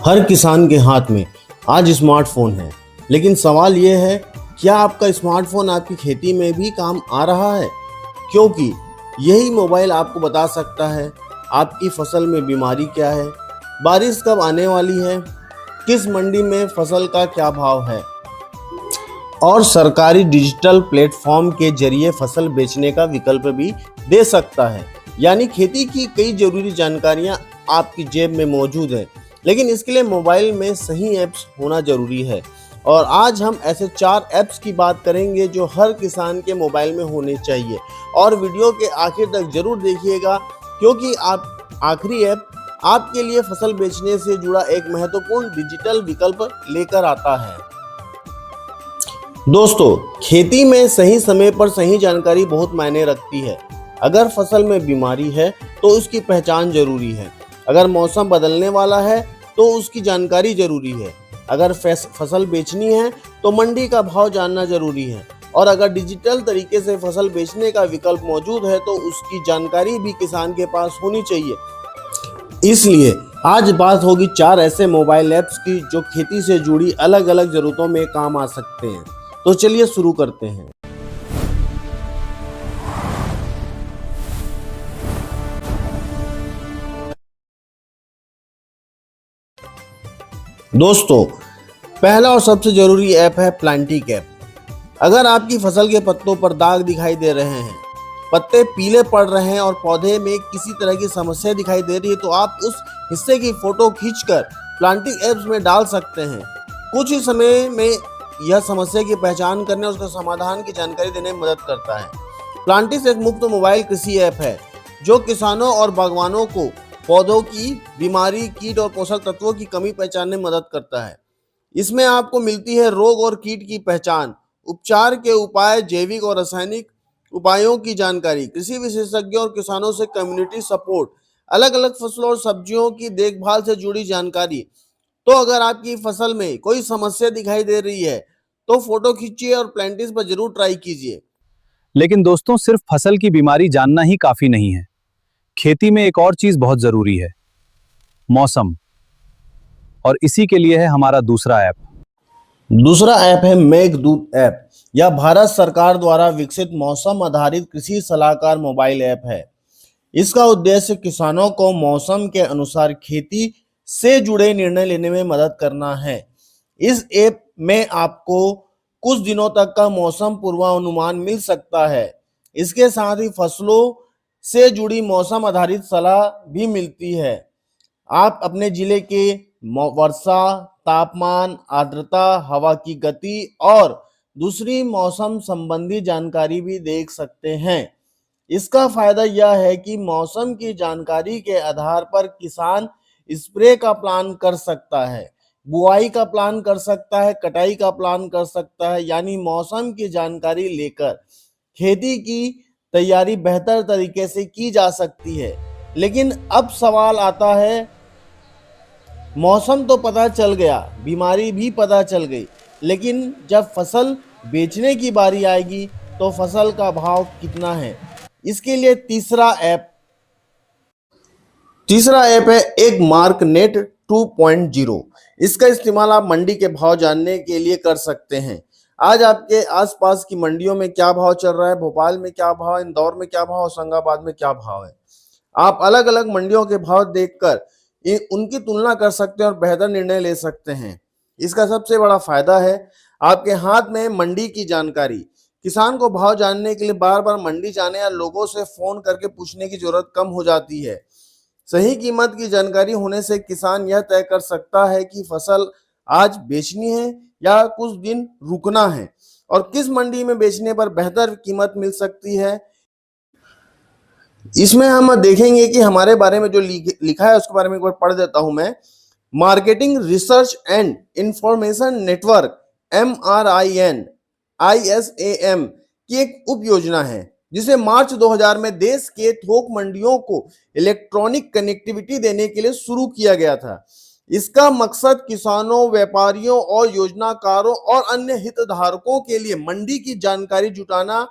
हर किसान के हाथ में आज स्मार्टफोन है, लेकिन सवाल यह है, क्या आपका स्मार्टफोन आपकी खेती में भी काम आ रहा है? क्योंकि यही मोबाइल आपको बता सकता है आपकी फसल में बीमारी क्या है, बारिश कब आने वाली है, किस मंडी में फसल का क्या भाव है और सरकारी डिजिटल प्लेटफॉर्म के जरिए फसल बेचने का विकल्प भी दे सकता है। यानी खेती की कई जरूरी जानकारियां आपकी जेब में मौजूद है, लेकिन इसके लिए मोबाइल में सही ऐप्स होना जरूरी है। और आज हम ऐसे 4 ऐप्स की बात करेंगे जो हर किसान के मोबाइल में होने चाहिए। और वीडियो के आखिर तक जरूर देखिएगा, क्योंकि आखिरी ऐप आपके लिए फसल बेचने से जुड़ा एक महत्वपूर्ण डिजिटल विकल्प लेकर आता है। दोस्तों, खेती में सही समय पर सही जानकारी बहुत मायने रखती है। अगर फसल में बीमारी है तो उसकी पहचान जरूरी है। अगर मौसम बदलने वाला है तो उसकी जानकारी जरूरी है। अगर फसल बेचनी है तो मंडी का भाव जानना जरूरी है। और अगर डिजिटल तरीके से फसल बेचने का विकल्प मौजूद है तो उसकी जानकारी भी किसान के पास होनी चाहिए। इसलिए आज बात होगी 4 ऐसे मोबाइल ऐप्स की जो खेती से जुड़ी अलग अलग जरूरतों में काम आ सकते हैं। तो चलिए शुरू करते हैं। दोस्तों, पहला और सबसे जरूरी ऐप है प्लांटिक ऐप। अगर आपकी फसल के पत्तों पर दाग दिखाई दे रहे हैं, पत्ते पीले पड़ रहे हैं और पौधे में किसी तरह की समस्या दिखाई दे रही है, तो आप उस हिस्से की फोटो खींचकर प्लांटिक ऐप्स में डाल सकते हैं। कुछ ही समय में यह समस्या की पहचान करने और उसका समाधान की जानकारी देने में मदद करता है। प्लांटिक्स एक मुफ्त मोबाइल कृषि ऐप है जो किसानों और बागवानों को पौधों की बीमारी, कीट और पोषक तत्वों की कमी पहचानने में मदद करता है। इसमें आपको मिलती है रोग और कीट की पहचान, उपचार के उपाय, जैविक और रासायनिक उपायों की जानकारी, कृषि विशेषज्ञों और किसानों से कम्युनिटी सपोर्ट, अलग अलग फसलों और सब्जियों की देखभाल से जुड़ी जानकारी। तो अगर आपकी फसल में कोई समस्या दिखाई दे रही है तो फोटो खींचिए और प्लांटिक्स पर जरूर ट्राई कीजिए। लेकिन दोस्तों, सिर्फ फसल की बीमारी जानना ही काफी नहीं है। खेती में एक और चीज बहुत जरूरी है, मौसम। और इसी के लिए है हमारा दूसरा ऐप है मेघदूत ऐप। यह भारत सरकार द्वारा विकसित मौसम आधारित कृषि सलाहकार मोबाइल ऐप है। इसका उद्देश्य किसानों को मौसम के अनुसार खेती से जुड़े निर्णय लेने में मदद करना है। इस ऐप में आपको कुछ दिनों तक का मौसम पूर्वानुमान मिल सकता है। इसके साथ ही फसलों से जुड़ी मौसम आधारित सलाह भी मिलती है। आप अपने जिले के वर्षा, तापमान, आर्द्रता, हवा की गति और दूसरी मौसम संबंधी जानकारी भी देख सकते हैं। इसका फायदा यह है कि मौसम की जानकारी के आधार पर किसान स्प्रे का प्लान कर सकता है, बुआई का प्लान कर सकता है, कटाई का प्लान कर सकता है। यानी मौसम की जानकारी लेकर खेती की तैयारी बेहतर तरीके से की जा सकती है। लेकिन अब सवाल आता है, मौसम तो पता चल गया, बीमारी भी पता चल गई, लेकिन जब फसल बेचने की बारी आएगी तो फसल का भाव कितना है? इसके लिए तीसरा ऐप है एक मार्क नेट 2.0। इसका इस्तेमाल आप मंडी के भाव जानने के लिए कर सकते हैं। आज आपके आसपास की मंडियों में क्या भाव चल रहा है, भोपाल में क्या भाव है, इंदौर में क्या भाव, होशंगाबाद में क्या भाव है। आप अलग अलग मंडियों के भाव देखकर उनकी तुलना कर सकते हैं और बेहतर निर्णय ले सकते हैं। इसका सबसे बड़ा फायदा है आपके हाथ में मंडी की जानकारी। किसान को भाव जानने के लिए बार बार मंडी जाने या लोगों से फोन करके पूछने की जरूरत कम हो जाती है। सही कीमत की जानकारी होने से किसान यह तय कर सकता है कि फसल आज बेचनी है या कुछ दिन रुकना है, और किस मंडी में बेचने पर बेहतर कीमत मिल सकती है। इसमें हम देखेंगे कि हमारे बारे में जो लिखा है उसके बारे में एक बार पढ़ देता हूं मैं। Marketing research and information network MRIN की एक उप योजना है, जिसे मार्च 2000 में देश के थोक मंडियों को इलेक्ट्रॉनिक कनेक्टिविटी देने के लिए शुरू किया गया था। इसका मकसद किसानों, व्यापारियों और योजनाकारों और अन्य हितधारकों के लिए मंडी की जानकारी जुटाना,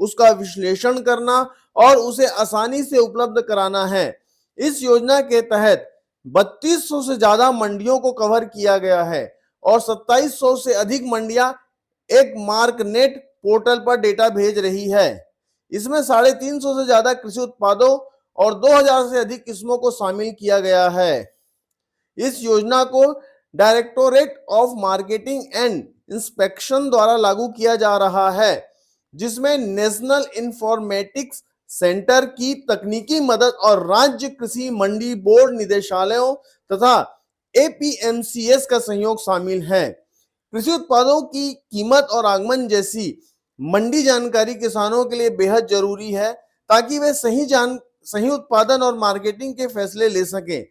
उसका विश्लेषण करना और उसे आसानी से उपलब्ध कराना है। इस योजना के तहत 3200 से ज्यादा मंडियों को कवर किया गया है और 2700 से अधिक मंडियां एक मार्कनेट पोर्टल पर डेटा भेज रही है। इसमें 350 से ज्यादा कृषि उत्पादों और 2000 से अधिक किस्मों को शामिल किया गया है। इस योजना को directorate of marketing and inspection द्वारा लागू किया जा रहा है, जिसमें नेशनल इंफॉर्मेटिक्स सेंटर की तकनीकी मदद और राज्य कृषि मंडी बोर्ड निदेशालयों तथा एपीएमसीएस का सहयोग शामिल है। कृषि उत्पादों की कीमत और आगमन जैसी मंडी जानकारी किसानों के लिए बेहद जरूरी है, ताकि वे सही उत्पादन और मार्केटिंग के फैसले ले सकें।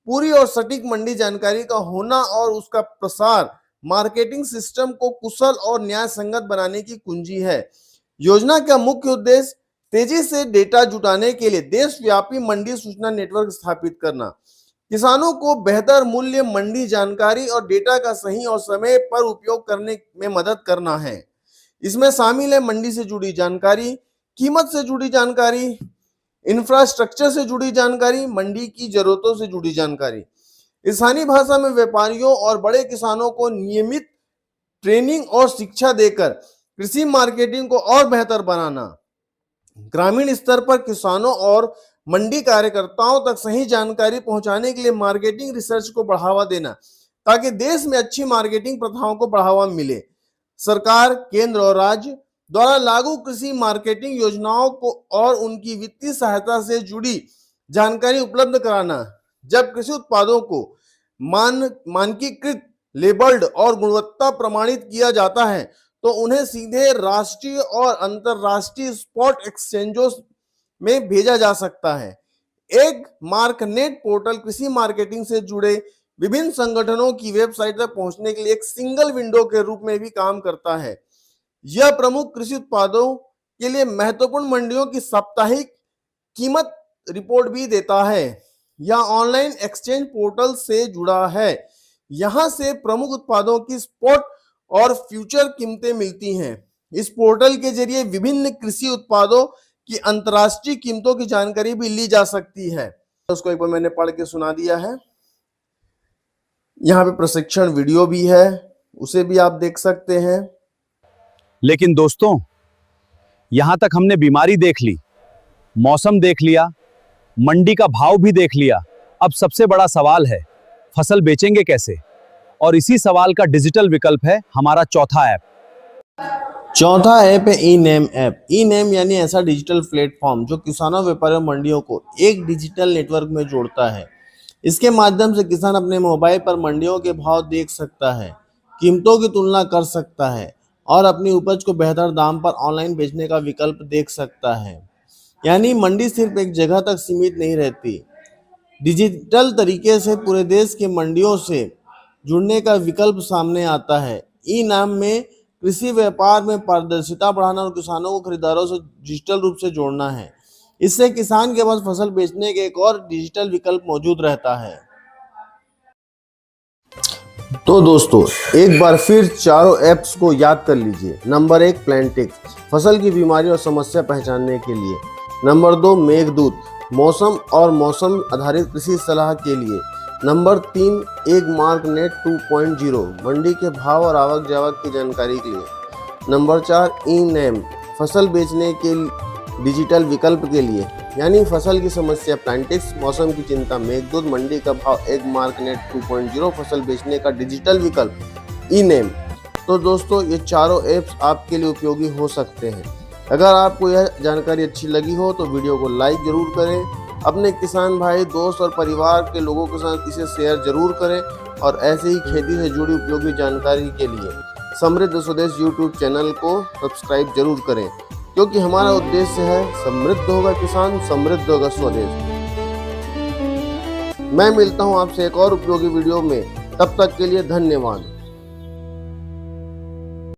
पूरी और सटीक मंडी जानकारी का होना और उसका प्रसार मार्केटिंग सिस्टम को कुशल और न्याय संगत बनाने की कुंजी है। योजना का मुख्य उद्देश्य तेजी से डेटा जुटाने के लिए देशव्यापी मंडी सूचना नेटवर्क स्थापित करना, किसानों को बेहतर मूल्य, मंडी जानकारी और डेटा का सही और समय पर उपयोग करने में मदद करना है। इसमें शामिल है मंडी से जुड़ी जानकारी, कीमत से जुड़ी जानकारी, इंफ्रास्ट्रक्चर से जुड़ी जानकारी, मंडी की जरूरतों से जुड़ी जानकारी। स्थानीय भाषा में व्यापारियों और बड़े किसानों को नियमित ट्रेनिंग और शिक्षा देकर कृषि मार्केटिंग को और बेहतर बनाना। ग्रामीण स्तर पर किसानों और मंडी कार्यकर्ताओं तक सही जानकारी पहुंचाने के लिए मार्केटिंग रिसर्च को बढ़ावा देना, ताकि देश में अच्छी मार्केटिंग प्रथाओं को बढ़ावा मिले। सरकार, केंद्र और राज्य द्वारा लागू कृषि मार्केटिंग योजनाओं को और उनकी वित्तीय सहायता से जुड़ी जानकारी उपलब्ध कराना। जब कृषि उत्पादों को मानकीकृत, लेबल्ड और गुणवत्ता प्रमाणित किया जाता है, तो उन्हें सीधे राष्ट्रीय और अंतरराष्ट्रीय स्पॉट एक्सचेंजों में भेजा जा सकता है। एक मार्कनेट पोर्टल कृषि मार्केटिंग से जुड़े विभिन्न संगठनों की वेबसाइट तक पहुंचने के लिए एक सिंगल विंडो के रूप में भी काम करता है। यह प्रमुख कृषि उत्पादों के लिए महत्वपूर्ण मंडियों की साप्ताहिक कीमत रिपोर्ट भी देता है। यह ऑनलाइन एक्सचेंज पोर्टल से जुड़ा है। यहां से प्रमुख उत्पादों की स्पॉट और फ्यूचर कीमतें मिलती हैं। इस पोर्टल के जरिए विभिन्न कृषि उत्पादों की अंतर्राष्ट्रीय कीमतों की जानकारी भी ली जा सकती है। उसको एक बार मैंने पढ़ के सुना दिया है। यहाँ पे प्रशिक्षण वीडियो भी है, उसे भी आप देख सकते हैं। लेकिन दोस्तों, यहां तक हमने बीमारी देख ली, मौसम देख लिया, मंडी का भाव भी देख लिया। अब सबसे बड़ा सवाल है, फसल बेचेंगे कैसे? और इसी सवाल का डिजिटल विकल्प है हमारा चौथा ऐप। चौथा ऐप है ई नेम ऐप। ई नेम यानी ऐसा डिजिटल प्लेटफॉर्म जो किसानों, व्यापारियों, मंडियों को एक डिजिटल नेटवर्क में जोड़ता है। इसके माध्यम से किसान अपने मोबाइल पर मंडियों के भाव देख सकता है, कीमतों की तुलना कर सकता है और अपनी उपज को बेहतर दाम पर ऑनलाइन बेचने का विकल्प देख सकता है। यानी मंडी सिर्फ एक जगह तक सीमित नहीं रहती। डिजिटल तरीके से पूरे देश के मंडियों से जुड़ने का विकल्प सामने आता है। ई नाम में कृषि व्यापार में पारदर्शिता बढ़ाना और किसानों को खरीदारों से डिजिटल रूप से जोड़ना है। इससे किसान के पास फसल बेचने के एक और डिजिटल विकल्प मौजूद रहता है। तो दोस्तों, एक बार फिर चारों ऐप्स को याद कर लीजिए। नंबर 1 प्लांटिक्स, फसल की बीमारी और समस्या पहचानने के लिए। नंबर 2 मेघदूत, मौसम और मौसम आधारित कृषि सलाह के लिए। नंबर 3 एक मार्कनेट 2.0, मंडी के भाव और आवक जावक की जानकारी के लिए। नंबर 4 ई नेम, फसल बेचने के डिजिटल विकल्प के लिए, यानी फसल की समस्या प्लांटिक्स, मौसम की चिंता मेघदूत, मंडी का भाव एक मार्कनेट 2.0, फसल बेचने का डिजिटल विकल्प ई नेम। तो दोस्तों, ये चारों ऐप्स आपके लिए उपयोगी हो सकते हैं। अगर आपको यह जानकारी अच्छी लगी हो तो वीडियो को लाइक जरूर करें, अपने किसान भाई, दोस्त और परिवार के लोगों के साथ इसे शेयर जरूर करें और ऐसे ही खेती से जुड़ी उपयोगी जानकारी के लिए समृद्ध स्वदेश यूट्यूब चैनल को सब्सक्राइब जरूर करें, क्योंकि हमारा उद्देश्य है समृद्ध होगा किसान, समृद्ध होगा स्वदेश। मैं मिलता हूं आपसे एक और उपयोगी वीडियो में, तब तक के लिए धन्यवाद।